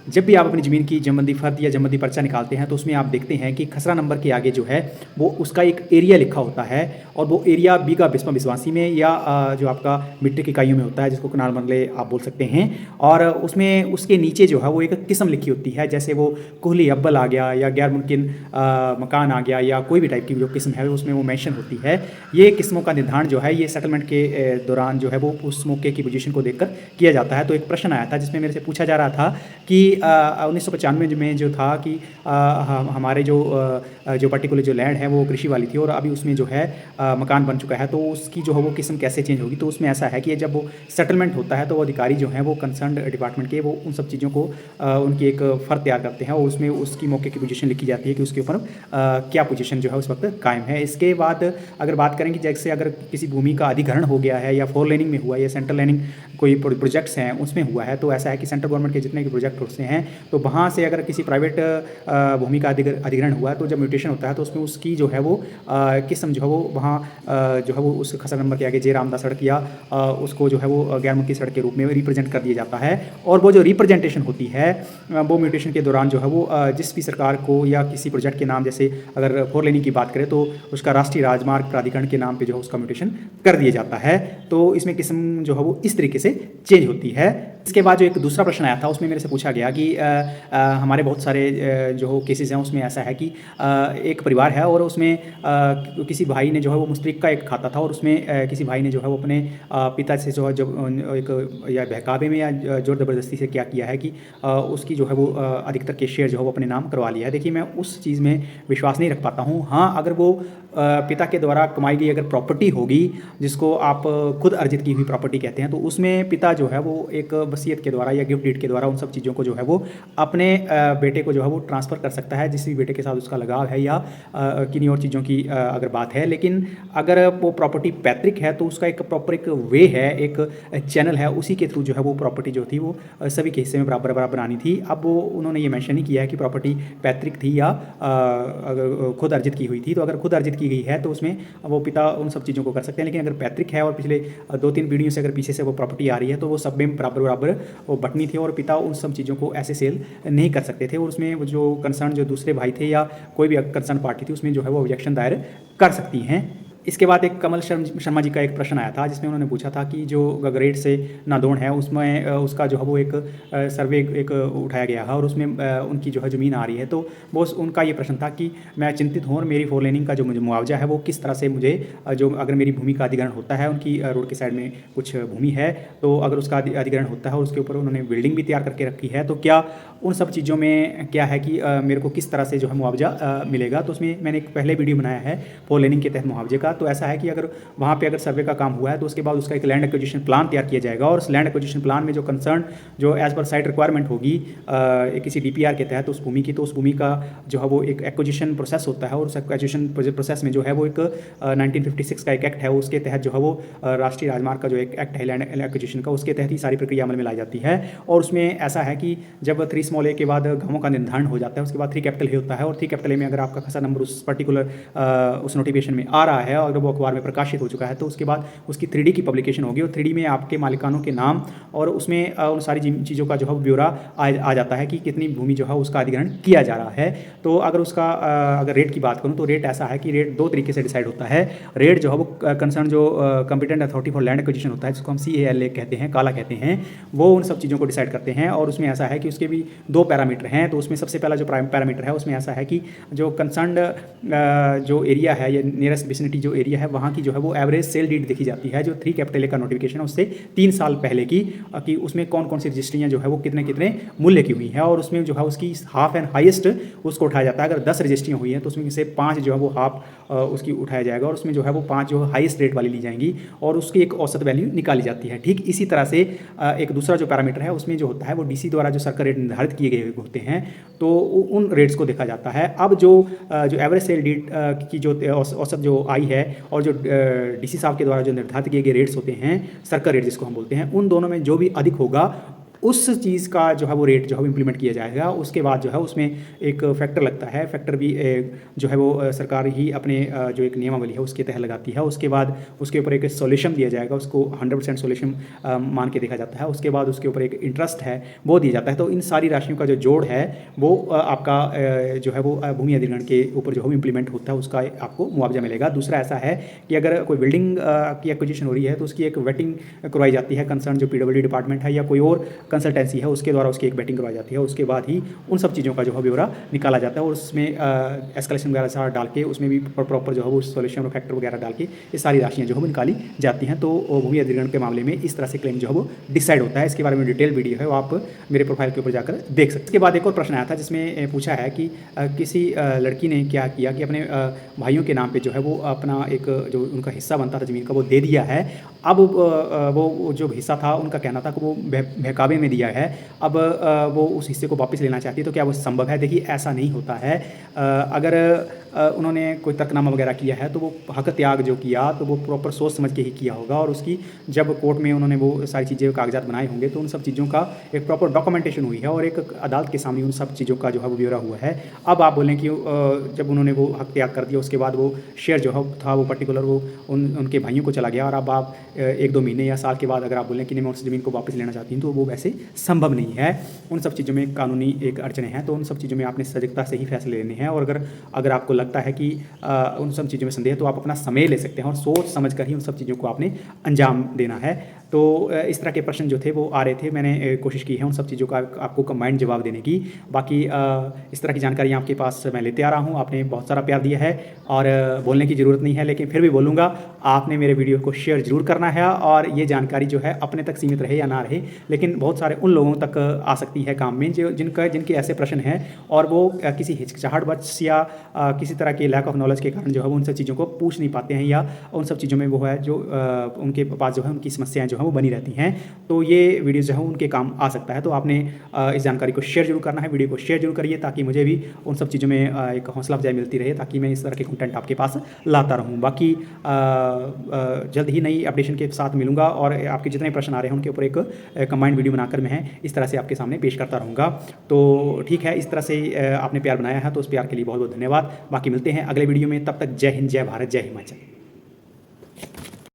जब भी आप अपनी ज़मीन की जमबंदी फ़र्द या जमबंदी पर्चा निकालते हैं तो उसमें आप देखते हैं कि खसरा नंबर के आगे जो है वो उसका एक एरिया लिखा होता है और वो एरिया बीघा बिस्मा बिस्वासी में या जो आपका मीट्रिक इकाइयों में होता है, जिसको कनाल मरले आप बोल सकते हैं। और उसमें उसके नीचे जो है वो एक किस्म लिखी होती है, जैसे वो कोहली अव्वल आ गया या गैर मुमकिन मकान आ गया या कोई भी टाइप की जो किस्म है उसमें वो मेंशन होती है। ये किस्मों का निर्धारण जो है ये सेटलमेंट के दौरान जो है वो उस मौके की पोजीशन को देखकर किया जाता है। तो एक प्रश्न आया था जिसमें मेरे से पूछा जा रहा था कि 1995 में जो था कि हमारे जो पर्टिकुलर जो लैंड है वो कृषि वाली थी और अभी उसमें जो है मकान बन चुका है, तो उसकी जो है वो किस्म कैसे चेंज होगी। तो उसमें ऐसा है कि जब वो सेटलमेंट होता है तो वो अधिकारी जो हैं वो कंसर्न डिपार्टमेंट के वो उन सब चीज़ों को उनकी एक फ़र्द तैयार करते हैं और उसमें उसकी मौके की पोजीशन लिखी जाती है कि उसके ऊपर क्या पोजीशन जो है उस वक्त कायम है। इसके बाद अगर बात करें कि जैसे अगर किसी भूमि का अधिग्रहण हो गया है या 4 लेनिंग में हुआ या सेंट्रल लेनिंग कोई प्रोजेक्ट्स हैं उसमें हुआ है, तो ऐसा है कि सेंट्रल गवर्नमेंट के जितने भी प्रोजेक्ट होते हैं तो वहाँ से अगर किसी प्राइवेट भूमि का अधिग्रहण हुआ है तो जब म्यूटेशन होता है तो उसमें उसकी जो है वो किस्म जो है वो वहाँ जो है वो उस खसरा नंबर के आगे जे रामदास सड़क या उसको जो है वो गैर मुल्की सड़क के रूप में रिप्रेजेंट कर दिया जाता है। और वो जो रिप्रेजेंटेशन होती है वो म्यूटेशन के दौरान जो है वो जिस भी सरकार को या किसी प्रोजेक्ट के नाम, जैसे अगर 4 लेनिंग की बात करें तो उसका राष्ट्रीय राजमार्ग प्राधिकरण के नाम पे जो है उसका म्यूटेशन कर दिया जाता है। तो इसमें किस्म जो है वो इस तरीके से चेंज होती है। इसके बाद जो एक दूसरा प्रश्न आया था उसमें मेरे से पूछा गया कि हमारे बहुत सारे जो केसेस हैं उसमें ऐसा है कि एक परिवार है और उसमें किसी भाई ने जो है वो मुश्तरक का एक खाता था और उसमें किसी भाई ने जो है वो अपने पिता से जो है जब एक या बहकावे में या जोर ज़बरदस्ती से क्या किया है कि उसकी जो है वो अधिकतर के शेयर जो है वो अपने नाम करवा लिया है। देखिए, मैं उस चीज़ में विश्वास नहीं रख पाता हूँ। हाँ, अगर वो पिता के द्वारा कमाई गई अगर प्रॉपर्टी होगी जिसको आप खुद अर्जित की हुई प्रॉपर्टी कहते हैं, तो उसमें पिता जो है वो एक वसीयत के द्वारा या गिफ्ट डीड के द्वारा उन सब चीज़ों को जो है वो अपने बेटे को जो है वो ट्रांसफ़र कर सकता है, जिस भी बेटे के साथ उसका लगाव है या किन्हीं और चीज़ों की अगर बात है। लेकिन अगर वो प्रॉपर्टी पैतृक है तो उसका एक प्रॉपर एक वे है, एक चैनल है, उसी के थ्रू जो है वो प्रॉपर्टी जो थी वो सभी के हिस्से में बराबर बराबर आनी थी। अब वो उन्होंने ये मेंशन नहीं किया है कि प्रॉपर्टी पैतृक थी या अगर खुद अर्जित की हुई थी। तो अगर खुद अर्जित की गई है तो उसमें वो पिता उन सब चीज़ों को कर सकते हैं। लेकिन अगर पैतृक है और पिछले 2-3 पीढ़ियों से अगर पीछे से वो प्रॉपर्टी आ रही है तो वो सब में बराबर बराबर वो बटनी थी और पिता उन सब चीज़ों को ऐसे सेल नहीं कर सकते थे। और उसमें वो जो कंसर्न जो दूसरे भाई थे या कोई भी कंसर्न पार्टी थी उसमें जो है वो ऑब्जेक्शन दायर कर सकती हैं। इसके बाद एक कमल शर्मा जी का एक प्रश्न आया था जिसमें उन्होंने पूछा था कि जो गगरेट से नादौन है उसमें उसका जो है वो एक सर्वे एक उठाया गया है और उसमें उनकी जो है ज़मीन आ रही है। तो वो उनका ये प्रश्न था कि मैं चिंतित हूँ और मेरी 4 लेनिंग का जो मुझे मुआवजा है वो किस तरह से मुझे जो अगर मेरी भूमि का अधिग्रहण होता है, उनकी रोड के साइड में कुछ भूमि है तो अगर उसका अधिग्रहण होता है और उसके ऊपर उन्होंने बिल्डिंग भी तैयार करके रखी है तो क्या उन सब चीज़ों में क्या है कि मेरे को किस तरह से जो है मुआवजा मिलेगा। तो उसमें मैंने एक पहले वीडियो बनाया है 4 लेनिंग के तहत मुआवजे का। तो ऐसा है कि अगर वहाँ पे अगर सर्वे का काम हुआ है तो उसके बाद उसका एक लैंड एक्विजिशन प्लान तैयार किया जाएगा और उस लैंड एक्विजिशन प्लान में जो कंसर्न जो एज पर साइट रिक्वायरमेंट होगी किसी डीपीआर के तहत उस भूमि की, तो उस भूमि का जो है वो एक एक्विजिशन प्रोसेस होता है और उस एक्विजिशन प्रोसेस में जो है वो एक 1956 का एक एक्ट है, उसके तहत जो है वो राष्ट्रीय राजमार्ग का जो एक एक्ट है लैंड एक्विजिशन का, उसके तहत ही सारी प्रक्रिया अमल में लाई जाती है। और उसमें ऐसा है कि जब 3 के बाद गाँवों का निर्धारण हो जाता है उसके बाद 3 होता है और 3 में अगर आपका खसरा नंबर उस पर्टिकुलर उस नोटिफिकेशन में आ रहा है और अगर वो अखबार में प्रकाशित हो चुका है तो उसके बाद उसकी 3D की पब्लिकेशन होगी और 3D में आपके मालिकानों के नाम और उसमें उन सारी चीज़ों का जो है ब्यौरा आ जाता है कि कितनी भूमि जो है उसका अधिग्रहण किया जा रहा है। तो अगर उसका अगर रेट की बात करूँ तो रेट ऐसा है कि रेट 2 तरीके से डिसाइड होता है। रेट जो है वो कंसर्न जो competent authority for land acquisition होता है जिसको हम CALA कहते हैं, काला कहते हैं, वो उन सब चीज़ों को डिसाइड करते हैं। और उसमें ऐसा है कि उसके भी 2 पैरामीटर हैं। तो उसमें सबसे पहला जो पैरामीटर है उसमें ऐसा है कि जो कंसर्न जो एरिया है या नियरेस्ट विसिनिटी जो एरिया है वहाँ की जो है वो एवरेज सेल डीड देखी जाती है जो 3A का नोटिफिकेशन है उससे 3 साल पहले की, कि उसमें कौन कौन सी रजिस्ट्रियाँ जो है वो कितने कितने मूल्य की हुई है और उसमें जो है उसकी हाफ एंड हाईएस्ट उसको उठाया जाता है। अगर 10 रजिस्ट्रियाँ हुई हैं तो उसमें से 5 जो है वो हाफ उसकी उठाया जाएगा और उसमें जो है वो 5 जो हाईएस्ट रेट वाली ली जाएंगी और उसकी एक औसत वैल्यू निकाली जाती है। ठीक इसी तरह से एक दूसरा जो पैरामीटर है उसमें जो होता है वो DC द्वारा जो सर्कल रेट निर्धारित किए गए होते हैं तो उन रेट्स को देखा जाता है। अब जो एवरेज सेल डीड की जो औसत जो आई है और जो DC साहब के द्वारा जो निर्धारित किए गए रेट्स होते हैं, सर्कल रेट जिसको हम बोलते हैं, उन दोनों में जो भी अधिक होगा उस चीज़ का जो है वो रेट जो है वो इम्प्लीमेंट किया जाएगा। उसके बाद जो है उसमें एक फैक्टर लगता है, फैक्टर भी जो है वो सरकार ही अपने जो एक नियमावली है उसके तहत लगाती है। उसके बाद उसके ऊपर एक सॉल्यूशन दिया जाएगा, उसको 100% सॉल्यूशन मान के देखा जाता है। उसके बाद उसके ऊपर एक इंटरेस्ट है वो दिया जाता है। तो इन सारी राशियों का जो जोड़ है वो आपका जो है वो भूमि अधिग्रहण के ऊपर जो है इम्प्लीमेंट होता है, उसका आपको मुआवजा मिलेगा। दूसरा ऐसा है कि अगर कोई बिल्डिंग की एक्विजिशन हो रही है तो उसकी एक वेटिंग करवाई जाती है, कंसर्न जो पीडब्ल्यूडी डिपार्टमेंट है या कोई और कंसल्टेंसी है उसके द्वारा उसकी एक बैटिंग करवाई जाती है। उसके बाद ही उन सब चीज़ों का जो है ब्यौरा निकाला जाता है और उसमें एस्केलेशन वगैरह सारा डाल के उसमें भी प्रॉपर जो है वो सॉल्यूशन और फैक्टर वगैरह डाल के ये सारी राशियाँ जो है वो निकाली जाती हैं। तो भूमि अधिग्रहण के मामले में इस तरह से क्लेम जो है वो डिसाइड होता है। इसके बारे में डिटेल वीडियो है वो आप मेरे प्रोफाइल के ऊपर जाकर देख सकते हैं। इसके बाद एक और प्रश्न आया था जिसमें पूछा है कि किसी लड़की ने क्या किया कि अपने भाइयों के नाम पे जो है वो अपना एक जो उनका हिस्सा बनता था ज़मीन का वो दे दिया है। अब वो जो हिस्सा था उनका कहना था कि वो बहकावे में दिया है, अब वो उस हिस्से को वापस लेना चाहती है, तो क्या वो संभव है? देखिए ऐसा नहीं होता है। अगर उन्होंने कोई तर्कनामा वगैरह किया है तो वो हक त्याग जो किया तो वो प्रॉपर सोच समझ के ही किया होगा और उसकी जब कोर्ट में उन्होंने वो सारी चीज़ें कागजात बनाए होंगे तो उन सब चीज़ों का एक प्रॉपर डॉक्यूमेंटेशन हुई है और एक अदालत के सामने उन सब चीज़ों का जो है वो ब्यौरा हुआ है। अब आप बोलें कि जब उन्होंने वो हक त्याग कर दिया उसके बाद वो शेयर जो है था वो पर्टिकुलर वो उनके भाइयों को चला गया और अब आप 1-2 महीने या साल के बाद अगर आप बोलें कि नहीं मैं उस ज़मीन को वापस लेना चाहती हूँ तो वो वैसे संभव नहीं है। उन सब चीज़ों में कानूनी एक अड़चने हैं, तो उन सब चीज़ों में आपने सजगता से ही फैसले लेने हैं और अगर आपको लगता है कि उन सब चीज़ों में संदेह है तो आप अपना समय ले सकते हैं और सोच समझ कर ही उन सब चीज़ों को आपने अंजाम देना है। तो इस तरह के प्रश्न जो थे वो आ रहे थे, मैंने कोशिश की है उन सब चीज़ों का आपको कंबाइंड जवाब देने की। बाकी इस तरह की जानकारी आपके पास मैं लेते आ रहा हूँ, आपने बहुत सारा प्यार दिया है और बोलने की ज़रूरत नहीं है लेकिन फिर भी बोलूँगा, आपने मेरे वीडियो को शेयर ज़रूर करना है और ये जानकारी जो है अपने तक सीमित रहे या ना रहे लेकिन बहुत सारे उन लोगों तक आ सकती है काम में जिनके ऐसे प्रश्न हैं और वो किसी हिचकिचाहटवश या किसी तरह के लैक ऑफ नॉलेज के कारण जो है वो उन सब चीज़ों को पूछ नहीं पाते हैं या उन सब चीज़ों में वो है जो उनके पास जो है उनकी समस्याएं जो हैं वो बनी रहती हैं। तो ये वीडियो जो है उनके काम आ सकता है। तो आपने इस जानकारी को शेयर जरूर करना है, वीडियो को शेयर जरूर करिए ताकि मुझे भी उन सब चीज़ों में एक हौसला अफजाई मिलती रहे ताकि मैं इस तरह के कंटेंट आपके पास लाता रहूँ। बाकी जल्द ही नई अपडेशन के साथ मिलूँगा और आपके जितने प्रश्न आ रहे हैं उनके ऊपर एक कंबाइंड वीडियो बनाकर मैं इस तरह से आपके सामने पेश करता रहूँगा। तो ठीक है, इस तरह से आपने प्यार बनाया है तो उस प्यार के लिए बहुत बहुत धन्यवाद। बाकी मिलते हैं अगले वीडियो में, तब तक जय हिंद, जय भारत, जय हिमाचल।